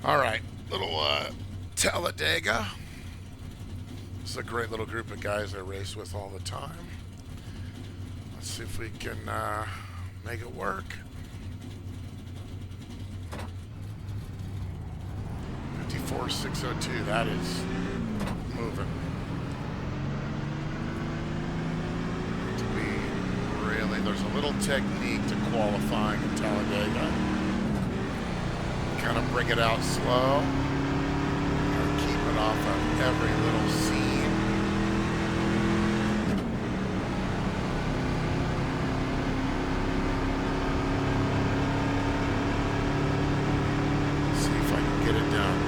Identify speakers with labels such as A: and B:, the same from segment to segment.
A: All right, little Talladega. This is a great little group of guys I race with all the time. Let's see if we can make it work. 54,602, that is moving. To be really, there's a little technique to qualifying in Talladega. Kind of bring it out slow. And keep it off of every little seam. See if I can get it done.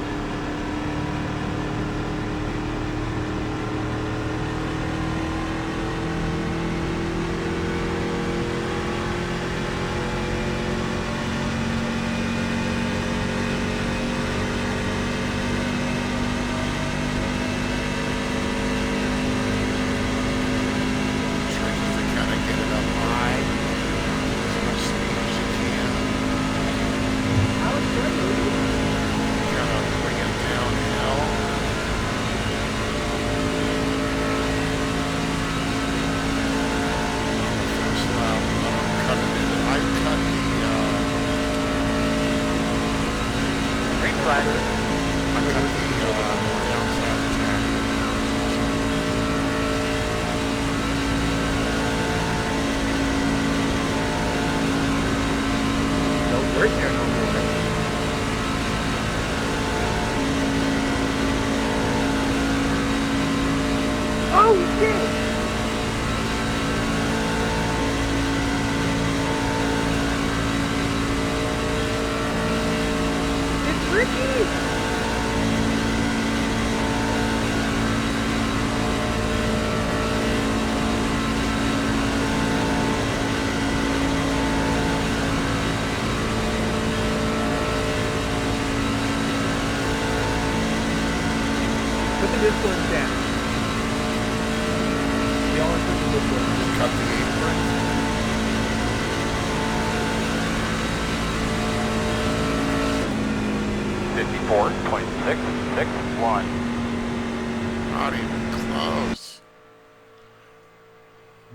A: Not even close.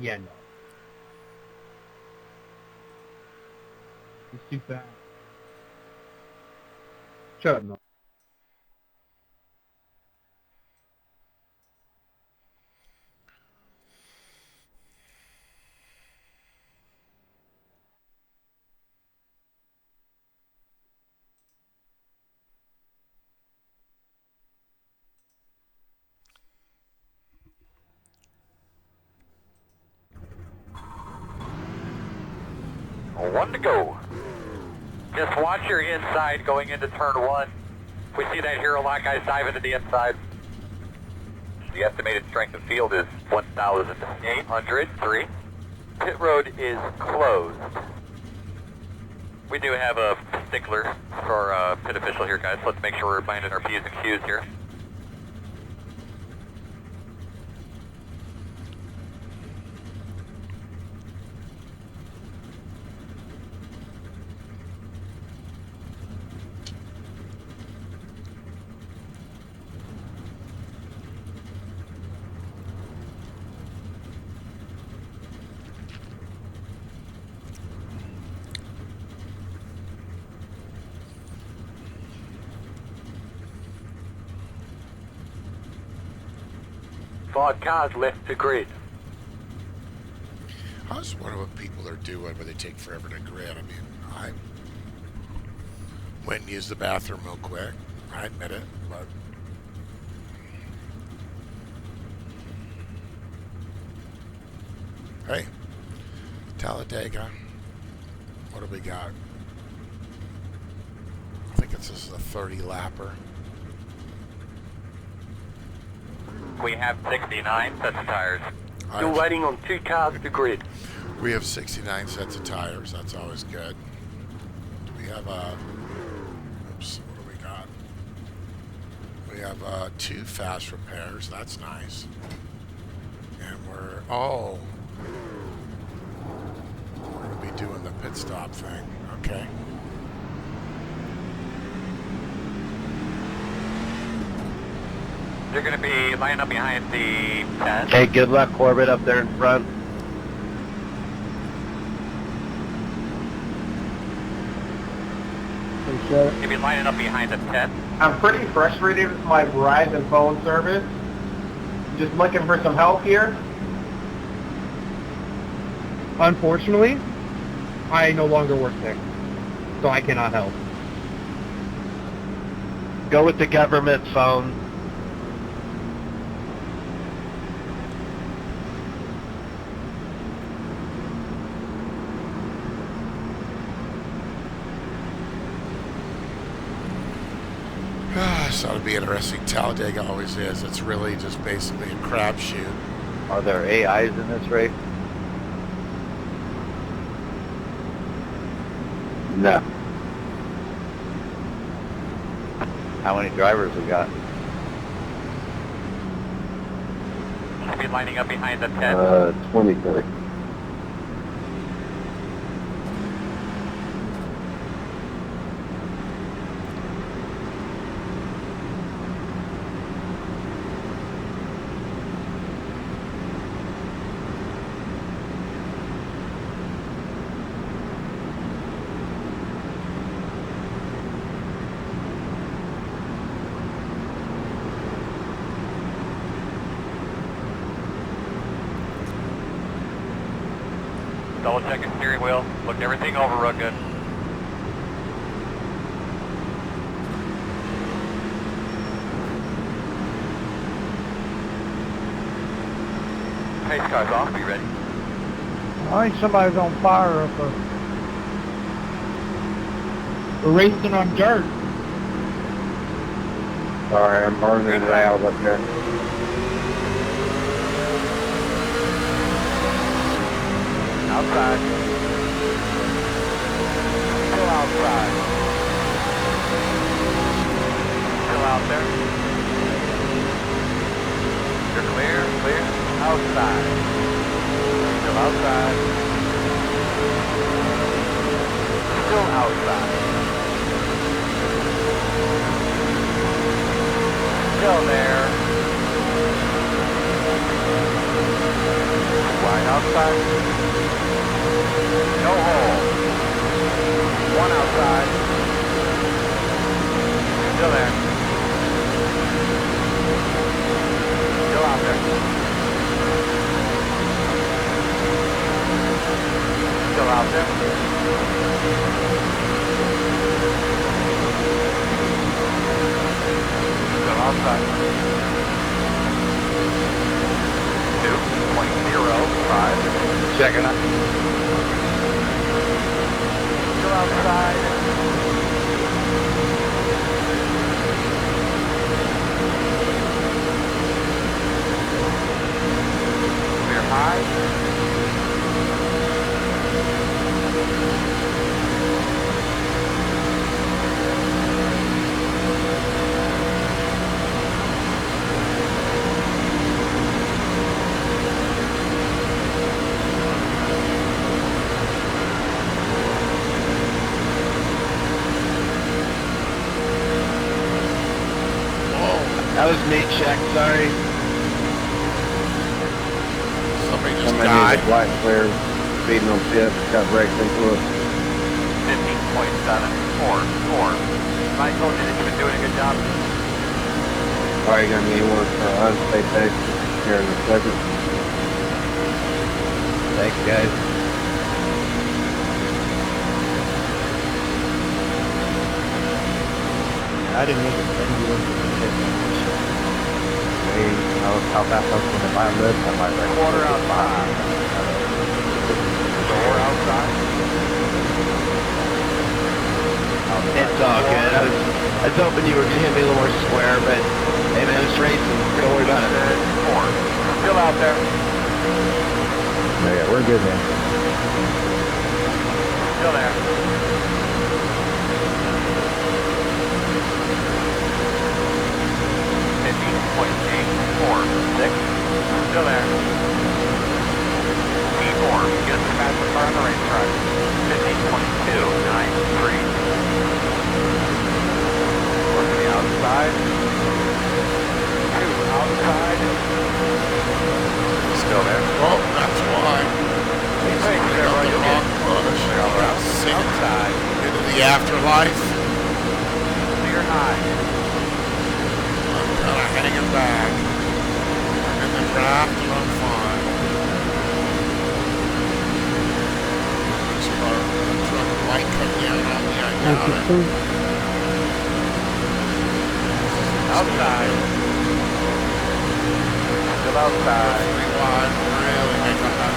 B: Yeah, no. It's too fast. Shut up, no.
C: One to go. Just watch your inside going into turn one. We see that here, a lot of guys dive into the inside. The estimated strength of field is 1,803. Pit road is closed. We do have a stickler for our pit official here, guys. Let's make sure we're minding our P's and Q's here. Five cars left to grid.
A: I was wondering what people are doing when they take forever to grid. I mean, I went and used the bathroom real quick. I admit it, but hey, Talladega. What do we got? I think this is a 30 lapper.
C: We have 69 sets of tires.
D: Still waiting on 2 cars to grid.
A: We have 69 sets of tires. That's always good. Do we have oops, what do we got? We have 2 fast repairs. That's nice. And we're going to be doing the pit stop thing. Okay.
C: They're going to be lining up behind the 10.
E: Hey, good luck, Corbett, up there in front.
C: They'll be lining up behind the 10.
B: I'm pretty frustrated with my Verizon phone service. Just looking for some help here. Unfortunately, I no longer work there, so I cannot help.
E: Go with the government phone.
A: So it'll be interesting. Talladega always is. It's really just basically a crapshoot.
E: Are there AIs in this race? No. How many drivers we got?
C: They'll be lining up behind the 10.
E: 23.
C: Double checking steering wheel. Looked everything over real good. Pace car's off. Be ready.
B: I think somebody's on fire up there. We're racing on dirt.
E: Sorry, I'm burning it out up there.
C: Outside. Still outside. Still out there. You're clear, clear. Outside. Still outside. Still outside. Still there. Wide outside. No hole. One outside. Still there. Still out there. Still out there. Still outside. 2.05.
E: Checking up.
C: Still outside. Clear high.
E: That was me, check, sorry.
A: Somebody just
E: Somebody
A: died.
E: needs a white clear, speeding on pit, got brakes into it.
C: 15.744. Michael, you think you've been doing a good job?
E: Alright, gonna need one for unsafe exit here in a second. Thanks, guys.
B: I didn't make it anywhere.
E: How fast I was going to my list, I might like
C: Quarter outside. Door outside.
E: It's all good. I was hoping you were going to hit me a little more square, but hey man, it's racing. Don't worry about it.
C: 4. Still out there.
E: Yeah, we're good, man.
C: Still there. Still there. P4, get the fastest car on the racetrack. 15.293. Work to the outside. 2 high.
A: I'm kind of hanging back. I'm in the draft and I'm fine. This car, truck might come down on me. I doubt it.
C: Outside. Still outside.
A: Pretty wide, really make up that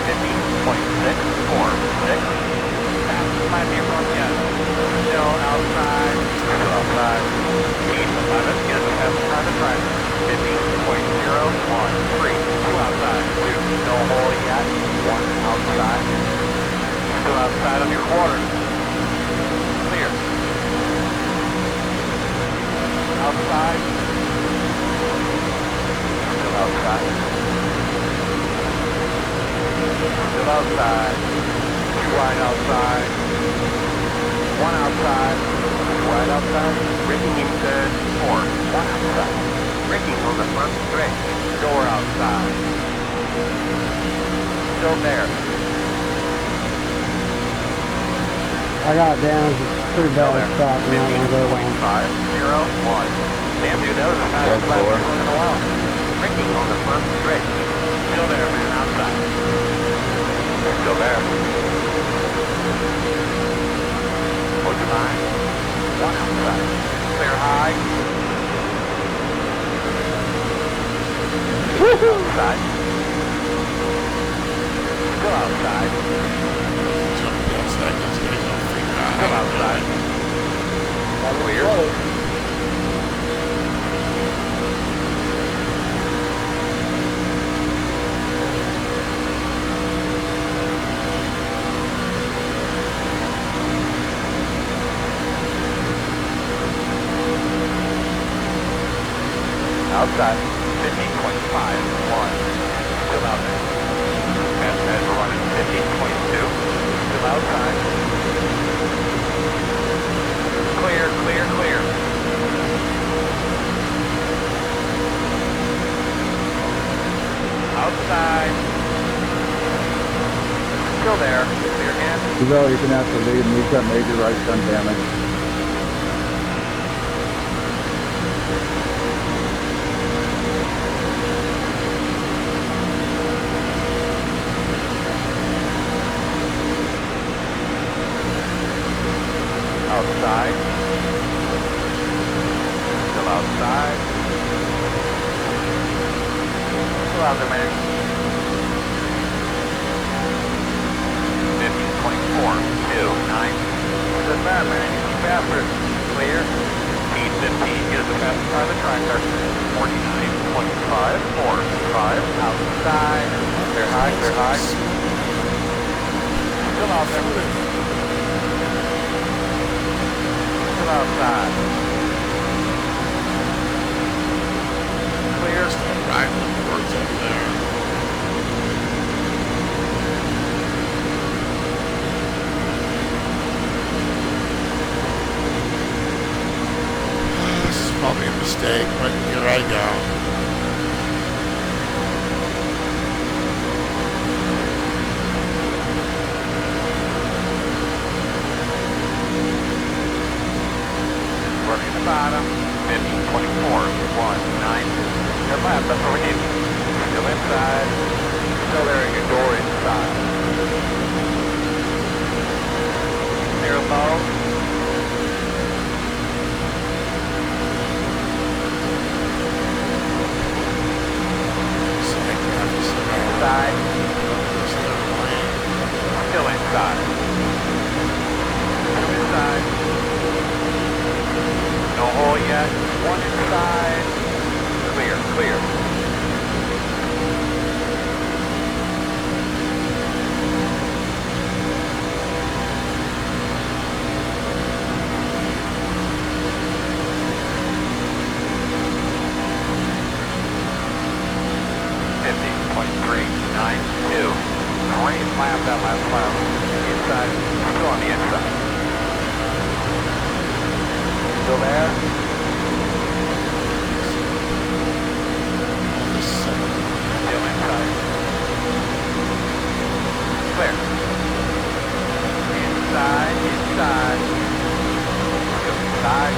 C: 50.646. Fastest might be from yet. Still outside. Still outside. 811 is the fastest time to drive. 50.013. Two outside. Two. No hole yet. One outside. Still outside of your quarter. Clear. Outside. Still outside. Still outside. Two wide outside. One outside. Two wide outside. Braking in third. Four. One outside. Braking on the front stretch. Door outside. Still there.
F: I got down. It's pretty bad spot. I'm not gonna go down.
C: 50.501. Damn, dude, that was the fastest lap we've done in a while. Braking on the front stretch. Still there, man, outside. Still there. Hold your line. One outside. Clear high. Outside. Still outside. Still outside. Clear. Outside. 15.51. Still out there. Fast guys are running 15.2. Still outside. Clear, clear, clear. Outside. Still there. Clear again.
G: You know, you can have to lead and you've got major right front damage.
C: Outside. Still outside. Still out there, man. 15.429. Doesn't matter, man. Keep after it. Clear. 815 is the fastest car of the tractor. 49.545. Outside. Clear high, clear high. Still out there. Outside. Clear.
A: Right, works up there. This is probably a mistake, but here I go.
C: Working the bottom, 15.419. Your left, that's what we need. Still inside. Still there in your door inside. Clear low. Inside. Still inside. Still inside. No hole yet. One inside. Clear, clear. Great lap, that last lap. Inside, still on the inside. Still there? Still inside. Clear. Inside, inside. Still inside.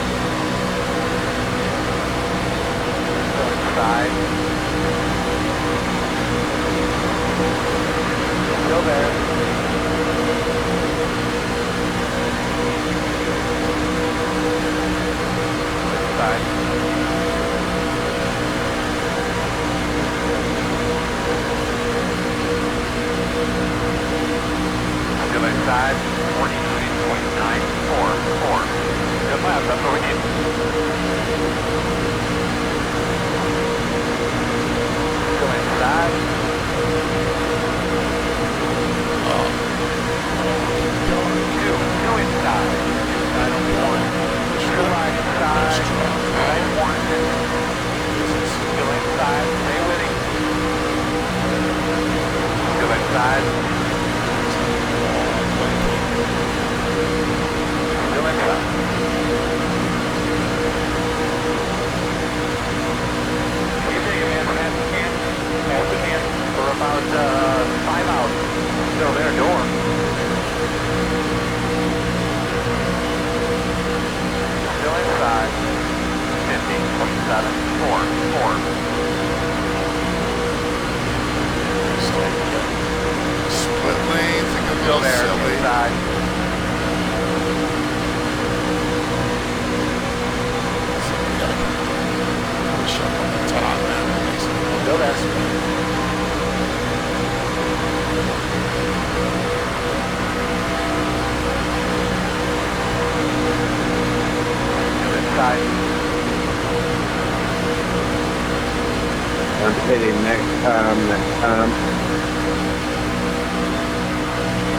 B: hit him next time.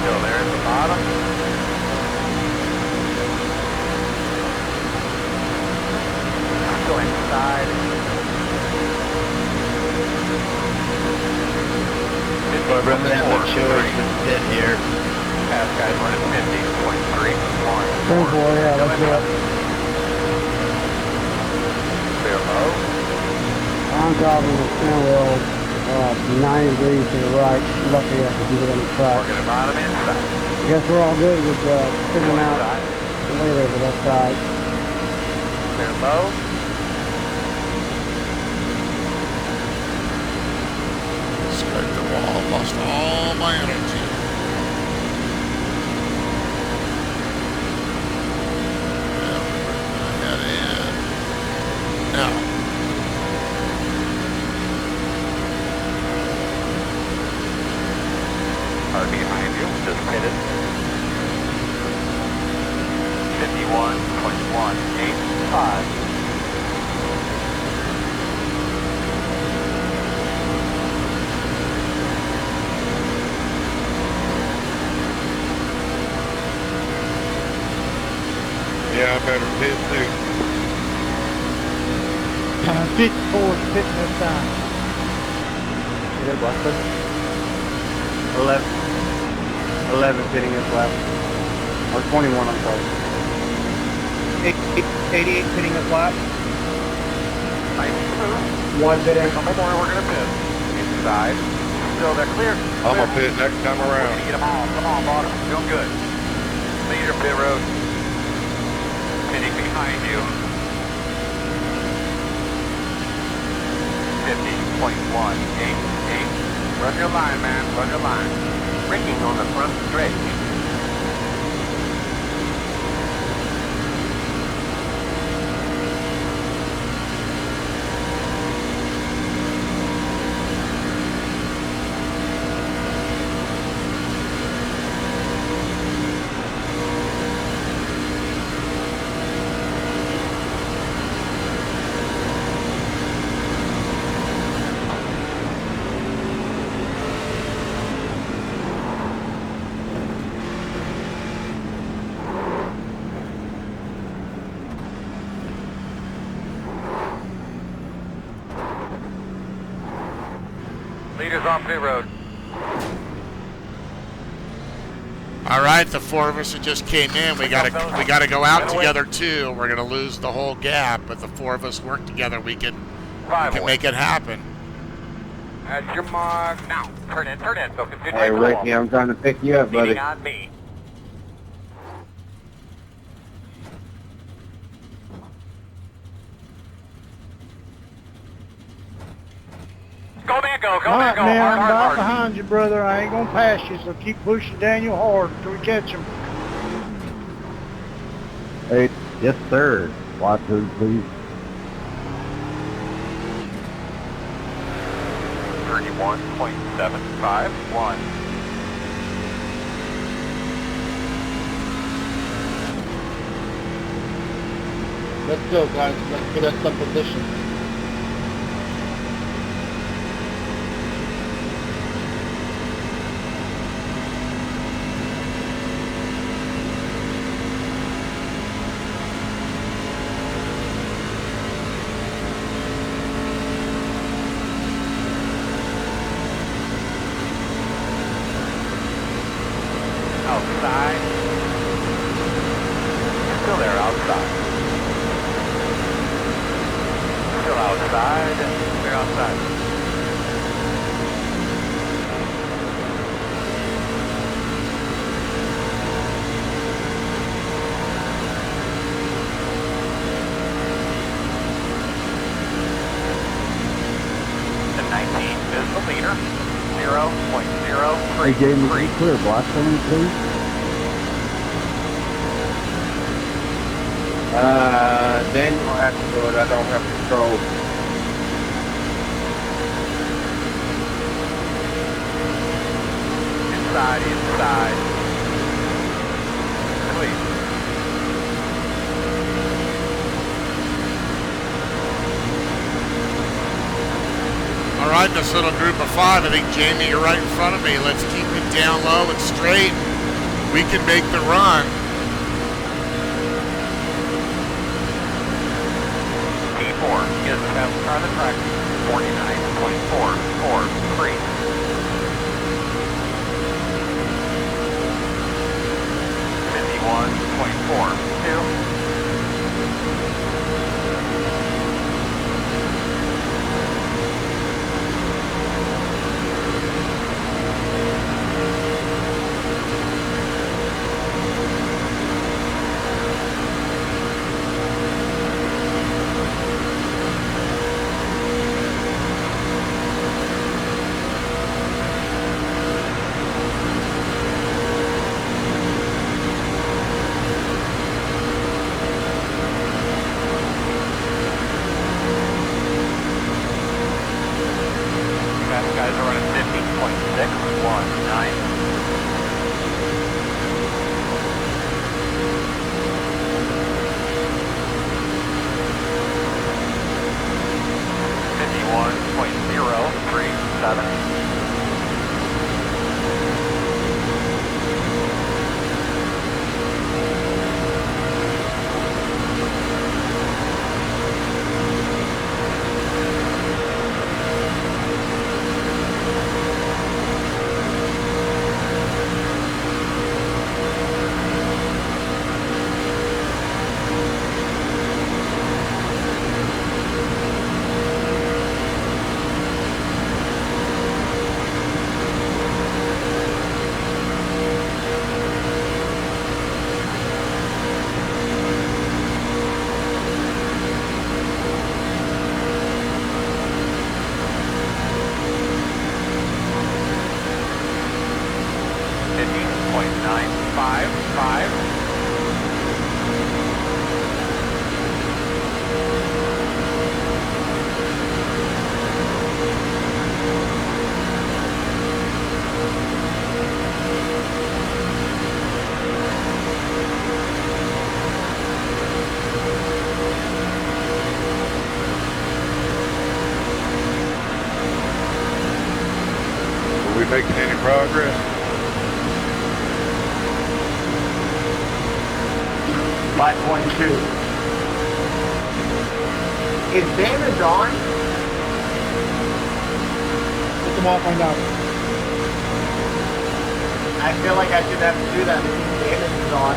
C: Still there at the bottom. Still inside.
E: But I'm gonna have no choice but to sit here.
C: Pass guys running 50.31.
F: 10-4, yeah, let's do it.
C: Clear low.
F: On top of the steering wheel, 90 degrees to the right. Lucky I can get on the track.
C: Working the bottom inside.
F: I guess we're all good with figuring out the later for that side.
C: Clear low.
A: Scrape the wall, lost all my energy. Yeah, we're gonna head in. Now.
C: Car behind you, just pitted. 51.185.
G: Yeah, I better pit too.
H: 54 is pitting this time.
B: You got Blackburn? 11 pitting his left. Or 21, I'm sorry.
H: 88 pitting his left.
C: Nice.
B: One pitting.
C: Couple more, we're gonna pit. Inside. Still there, clear.
G: I'm gonna pit next time
C: We're
G: around.
C: gonna get them all. Come on, bottom. Doing good. Leader pit road. Pitting behind you. 50.188. Run your line, man. Run your line. Braking on the front stretch. Leaders on pit road.
A: All right, the four of us that just came in, we gotta go out together too. We're gonna lose the whole gap, but the four of us work together. We can make it happen.
C: At your mark. Now, turn in. So continue.
B: Hey, Ricky, I'm trying to pick you up, buddy.
C: Leading on me. Go, man, go.
H: All right, man, I'm about
C: Hard.
H: behind you, brother. I ain't gonna pass you, so keep pushing Daniel hard until we catch him.
G: Hey, yes, sir. Watch who, please.
C: 31.751.
H: Let's go, guys. Let's get us some position.
C: Outside. You're still there, outside. Still outside. We're outside. The 19 is the leader. 0.03.
G: Hey, Jamie, can you clear block for me, please?
B: Daniel will have to do it. I don't have control.
C: Inside. Clear.
A: All right. behind this little group of 5. I think, Jamie, you're right in front of me. Let's keep it down low and straight. We can make the run.
C: T4 is the fastest car on the track. 49.443. 51.42. Guys are running 50.619. 51.037.
I: Are we making any progress?
B: 5.2. Is damage on?
H: Put them off, find out.
B: I feel like I should have to do that because damage is on.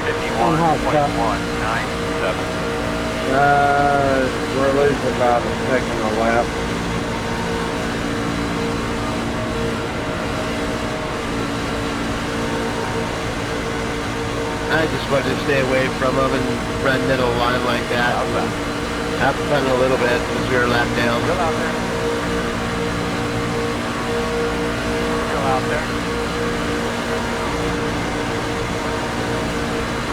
C: 51.197.
G: We're losing about a second a lap.
E: I just wanted to stay away from them and run middle line like that. Have fun a little bit as we were lap down.
C: Go out there. Go out there.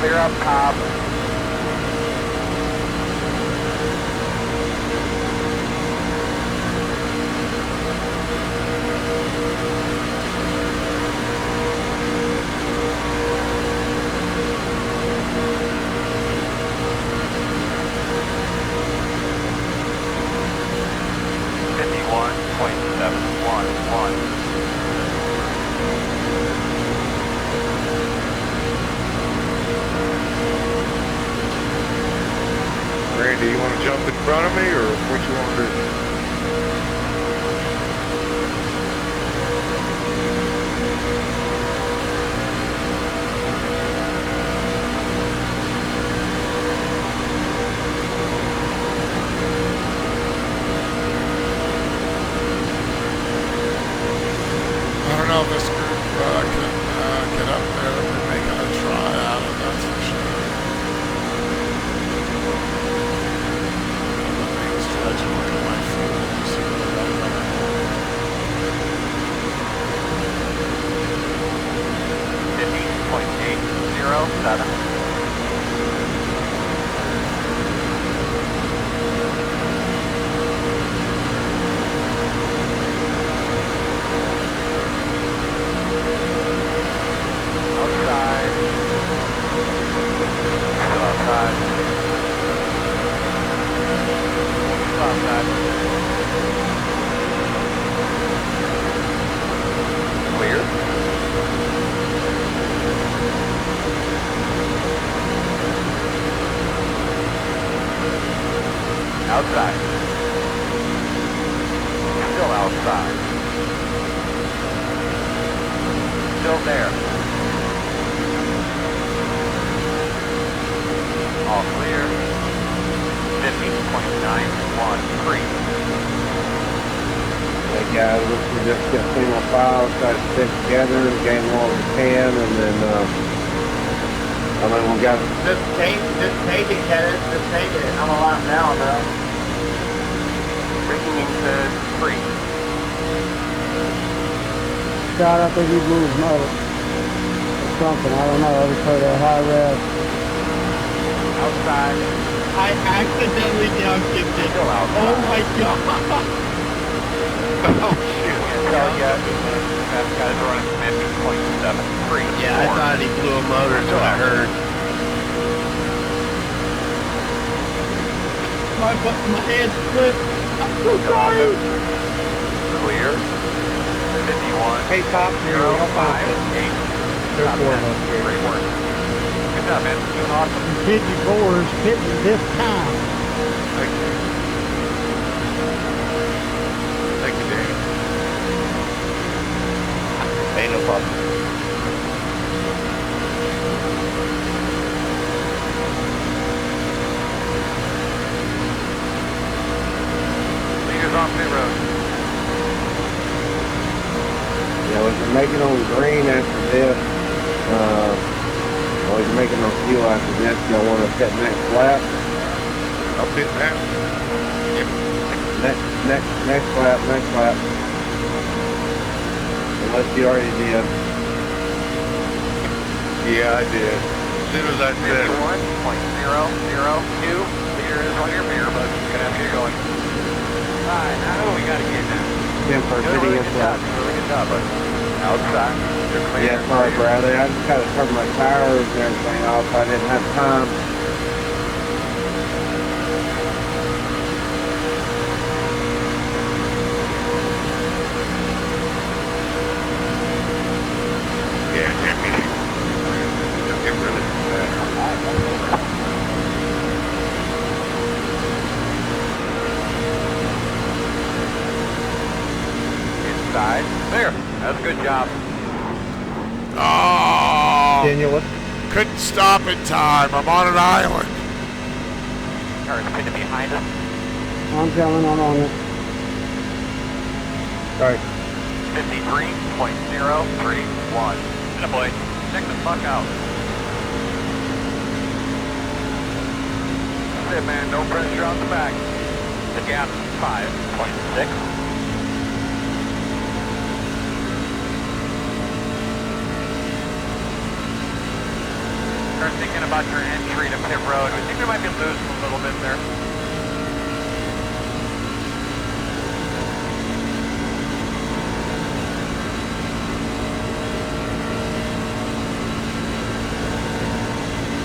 C: Clear up Cobb.
I: Randy, you want to jump in front of me, or what you want to do?
A: I don't know if this group can get up there. We're making a try out of that for sure. The main stretch, look at my
C: Outside. Still outside. Still there. All clear. 50.913.
G: Hey guys, let's just get single files, try to stick together and gain what we can, and then, I mean, we got...
B: Just take it, Kenneth. Just take it. I'm alive now, though.
C: Breaking into 3.
F: Scott, I think he blew his motor. Or something, I don't know. I just heard a high rev.
C: Outside.
H: I accidentally downkicked it.
C: Still outside.
H: Oh my god.
I: Oh, shit.
C: Can't tell yet. That guy's running 50.73.
E: Yeah, I thought he blew a motor, so I heard.
H: My head slipped. I'm so sorry.
C: Clear. 51.
F: Hey, Top,
C: 058.
F: There's 4 of us here.
C: Great work. Good job, man. Doing awesome.
F: 54 is hitting this time.
I: Thank you. Thank you, Danny.
E: Ain't no problem.
C: Leaders on pit road.
G: Yeah, we can make it on green after this. We can make it on fuel after this. Y'all want to set next lap?
I: I'll fit now.
G: Next lap. Unless you already did.
I: Yeah, I did. As soon as I said it.
C: 51.002. Leader is on your mirror, but you're gonna have to get going. Alright, now who we gotta get now?
G: Jim for
C: Doing a really
G: video
C: good job, really good job, bud. Outside. You're clear.
G: Yeah, sorry, Bradley. I just got to turn my tires and everything off. I didn't have time.
I: Yeah, Jimmy. It really bad.
C: Inside. There. That's a good job.
A: Oh,
G: Daniel, what?
A: couldn't stop in time. I'm on an island.
C: Car's pinned behind us.
F: I'm coming, I'm on it.
G: Sorry.
C: 53.031. Good boy. Check the fuck out. That's it, man. No pressure on the back. The gap 5.6. Start thinking about your entry to pit road. We think we might be losing a little bit there.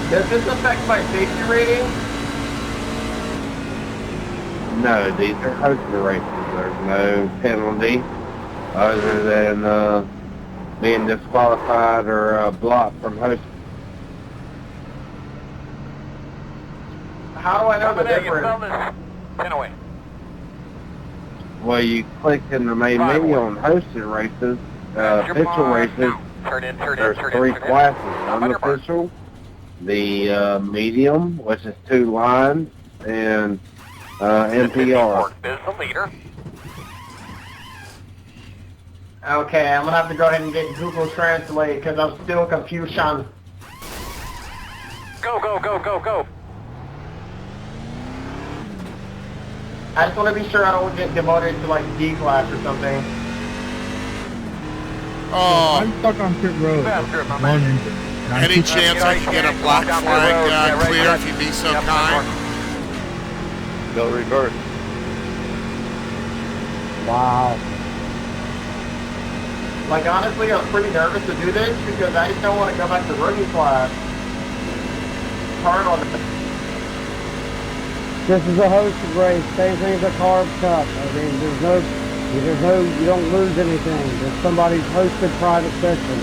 B: Does this affect my safety rating?
G: No, these are hosting races. There's no penalty other than being disqualified or blocked from hosting.
B: How do I know the
C: Coming in, you
B: difference?
C: fellas. 10 away.
G: Well, you click in the main menu on hosted races, official races.
C: Turn in,
G: There's 3 classes: unofficial, the medium, which is 2 lines, and NPR.
C: Is the leader.
B: Okay, I'm gonna have to go ahead and get Google Translate because I'm still confused on.
C: Go, go, go, go, go.
B: I just want to be sure I don't get demoted to like D class or something.
A: Oh,
H: I'm stuck on pit road.
C: Faster, my man.
A: any chance I can get a black flag clear if you'd be so kind?
I: Go reverse.
F: Wow.
B: Like honestly, I'm pretty nervous to do this because I just don't want to go back to rookie class. Hard on it.
F: This is a hosted race, same thing as a carb cup. I mean, you don't lose anything. There's somebody's hosted private session.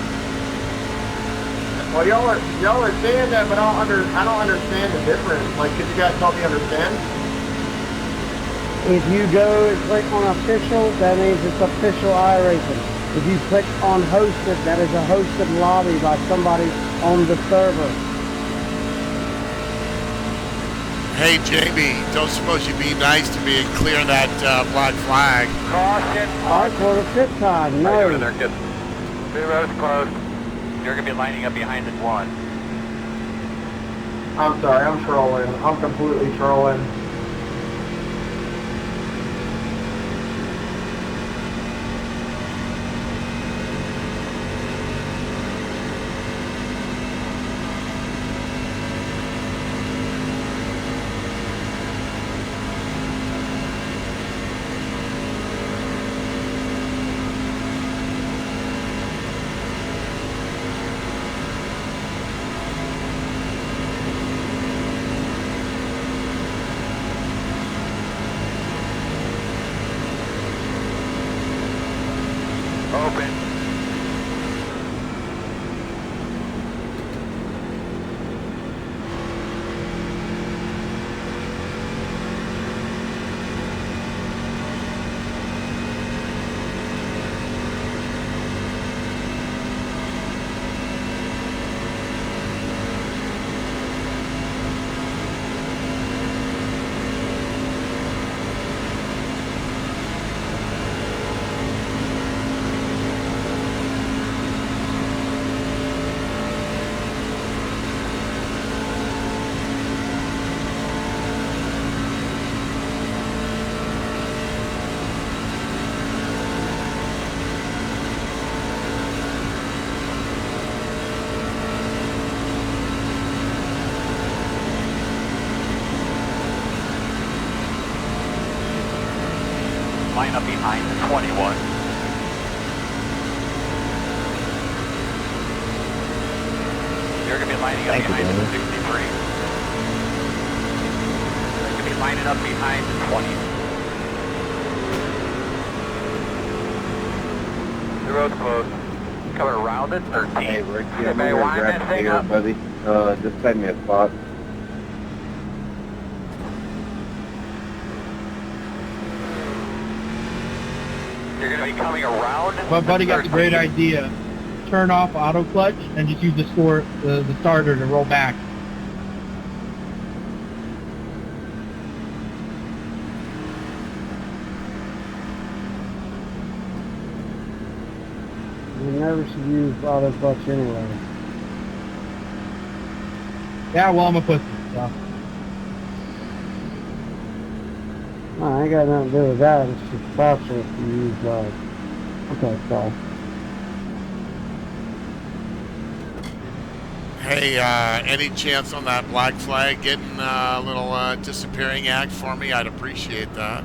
B: Well, y'all are saying that, but I don't understand the difference. Like, could you guys help me understand?
F: If you go and click on official, that means it's official iRacing. If you click on hosted, that is a hosted lobby by somebody on the server.
A: Hey, Jamie, don't suppose you'd be nice to me and clear that black flag?
C: Caution.
F: Alright, for the fifth time, no.
C: Right over there, good. Two rows closed. You're going to be lining up behind the one.
B: I'm sorry, I'm trolling. I'm completely trolling.
C: Open. Line up behind the 21. You're going to be lining up behind the 63. You're going to be lining up behind the 20. The road's closed. Coming around at 13.
G: Hey, Rick, I'm
C: Anybody
G: gonna
C: wind
G: grab
C: that
G: the
C: thing
G: gear,
C: up?
G: buddy. Just send me a spot.
C: You're going to be coming around.
J: My buddy got the great idea. Turn off auto clutch and just use the starter to roll back.
F: You never should use auto clutch anyway.
J: Yeah, well, I'm a pussy, so.
F: No, I ain't got nothing to do with that. It's just faster if you use okay, sorry.
A: Hey, any chance on that black flag getting a little disappearing act for me? I'd appreciate that.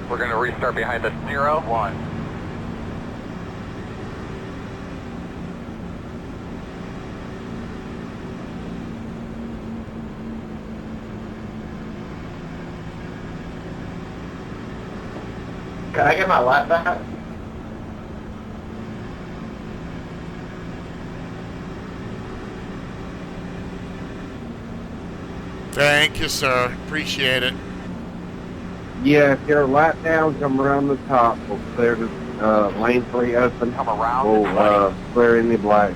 C: We're going to restart behind the 0-1.
B: Can I get my lap back?
A: Thank you, sir. Appreciate it.
G: Yeah, if you're a lap down, come around the top. We'll clear the lane 3 open.
C: Come around
G: We'll
C: the 20.
G: clear any black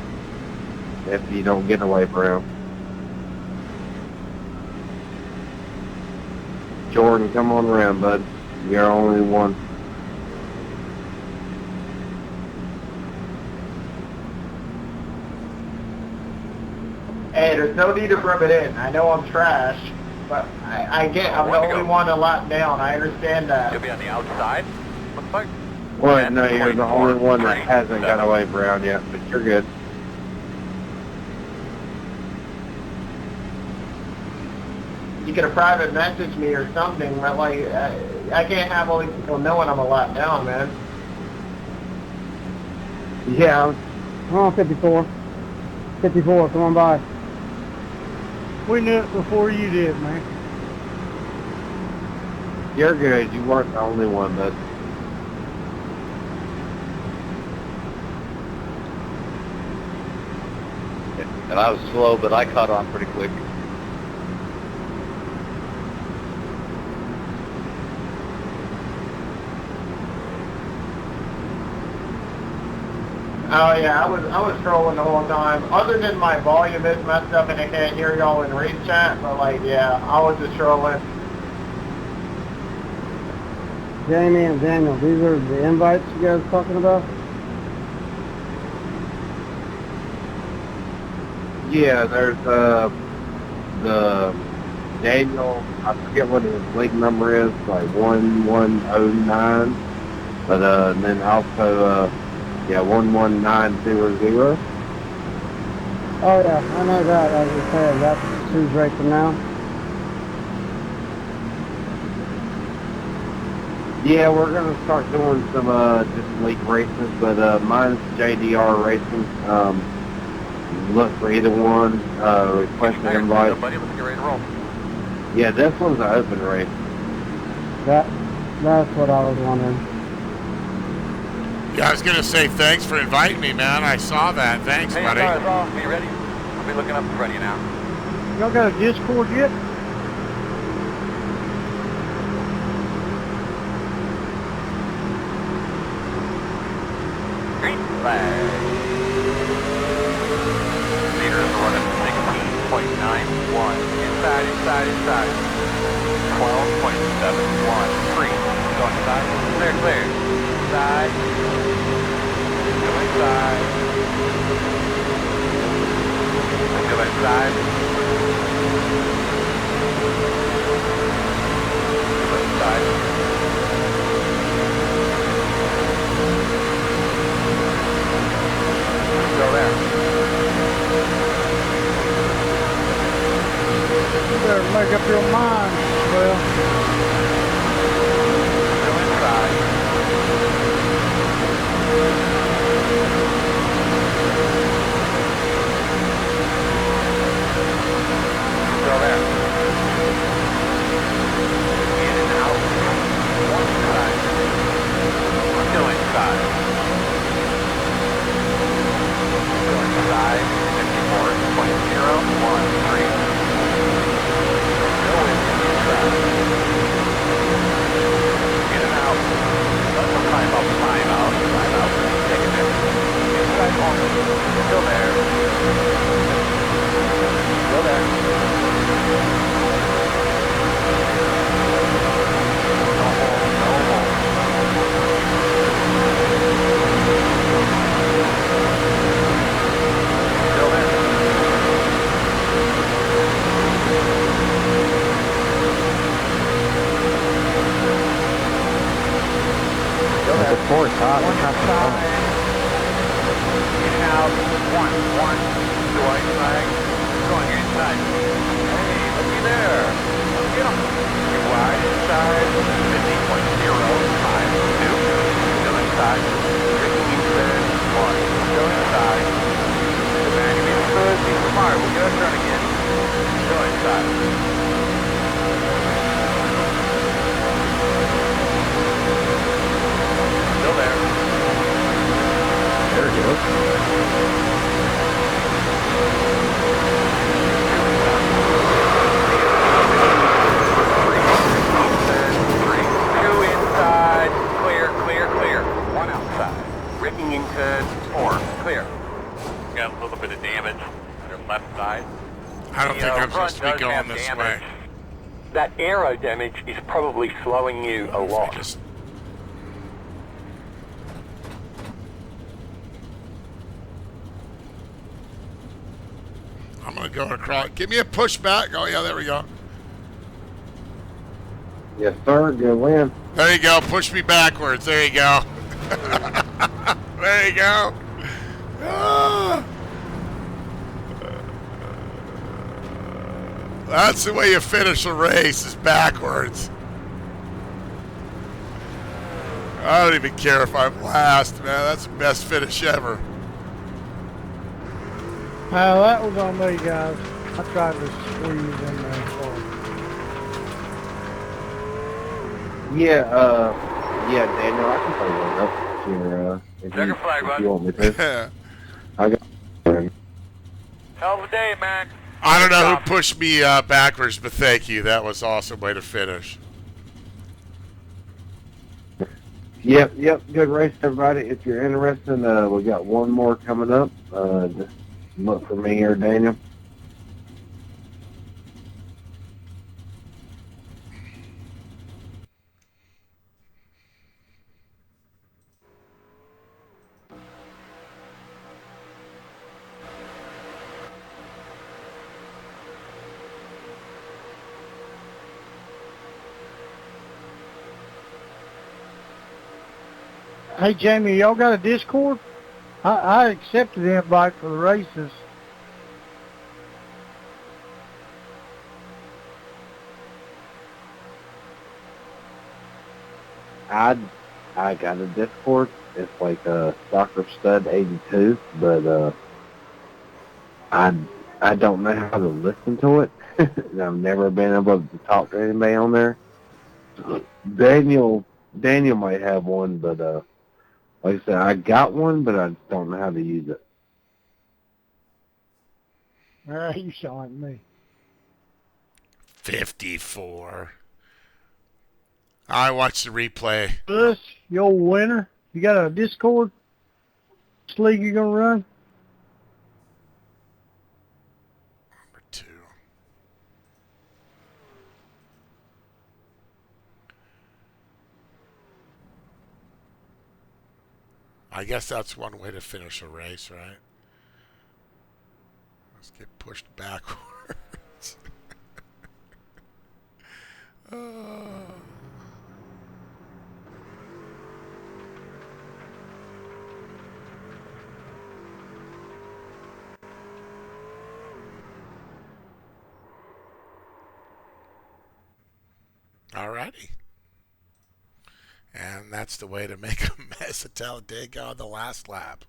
G: if you don't get away from. Jordan, come on around, bud. You're only one.
B: Hey, there's no need to rub it in. I know I'm trash, but I'm the only one to lap down. I understand that.
C: You'll be on the outside, looks like.
G: Well, no, you're the only one that hasn't got away from yet, but you're good.
B: You could have private messaged me or something, but like, I can't have all these people knowing I'm a lap down, man.
G: Yeah.
F: Come on, 54. 54, come on by.
H: We knew it before you did, man.
G: You're good. You weren't the only one, but
E: And I was slow, but I caught on pretty quick.
B: Oh yeah, I was trolling the whole time. Other than my volume is messed up and I can't hear y'all in read chat, but like yeah, I was just trolling.
F: Jamie and Daniel, these are the invites you guys talking about?
G: yeah, there's the Daniel. I forget what his link number is, like 1109. But and then also yeah 11900.
F: Oh yeah, I know that. I was just saying that's who's racing now.
G: Yeah, we're gonna start doing some just league races, but mine's JDR Racing. Look for either one. Request an invite.
C: Buddy, let's get ready to roll.
G: Yeah, this one's an open race.
F: That's what I was wondering.
A: Yeah, I was gonna say thanks for inviting me, man. I saw that. Thanks,
C: Hey,
A: buddy.
C: stars off. Be ready? I'll be looking up in front of you now.
H: Y'all got a Discord yet?
C: Green flag. Leader is running 16.91. Inside. 12.713. Go inside. Clear. Inside. Go inside. Go inside. Go inside. Go there.
H: You better make up your mind, well.
C: Go inside. Go there. In and out. One side. Go inside. Go inside. 54.013. Go inside. In and out. Let them time out. Time out. Take a minute. Inside only. Still there. Still there. No hole. Still there. Still there.
E: The course, huh?
C: One side. In and out. One. Going inside. Going inside. Hey, looky there. Let's get him. Get wide inside. 50.052. Still inside. Drinking inside. One. Go inside. Man, you be good. Be smart. We're going to turn again. Go inside. Still there.
E: There it goes.
C: Three. Two inside. Clear. One outside. Rigging in turn. Four. Clear. Got a little bit of damage on your left side.
A: I don't think I'm supposed to be going this way.
D: That aero damage is probably slowing you a lot.
A: Just I'm gonna go across. Give me a push back. Oh yeah, there we go.
G: Yes, sir. Good win.
A: There you go. Push me backwards. There you go. There you go. Ah. That's the way you finish a race, is backwards. I don't even care if I'm last, man. That's the best finish ever.
H: Well, that was on me, guys. I tried to squeeze in there for
G: Yeah, Daniel, I can play one up here,
C: Checker flag,
G: if
C: bud.
G: you want me to. I got.
C: Hell of a day, man.
A: I don't
C: Good
A: know who
C: job.
A: pushed me backwards, but thank you. That was an awesome way to finish.
G: Yep. Good race, everybody. If you're interested, we got one more coming up. Just look for me here, Daniel.
H: Hey, Jamie, y'all got a Discord? I accepted the invite for the races.
G: I got a Discord. It's like Soccer Stud 82, but I don't know how to listen to it. I've never been able to talk to anybody on there. Daniel might have one, but like I said, I got one, but I don't know how to use it.
H: You sound like me.
A: 54. I watched the replay.
H: Us, you old winner. You got a Discord? This league you gonna run?
A: Number 2. I guess that's one way to finish a race, right? Let's get pushed backwards. Alrighty. And that's the way to make a mess of Talladega on the last lap.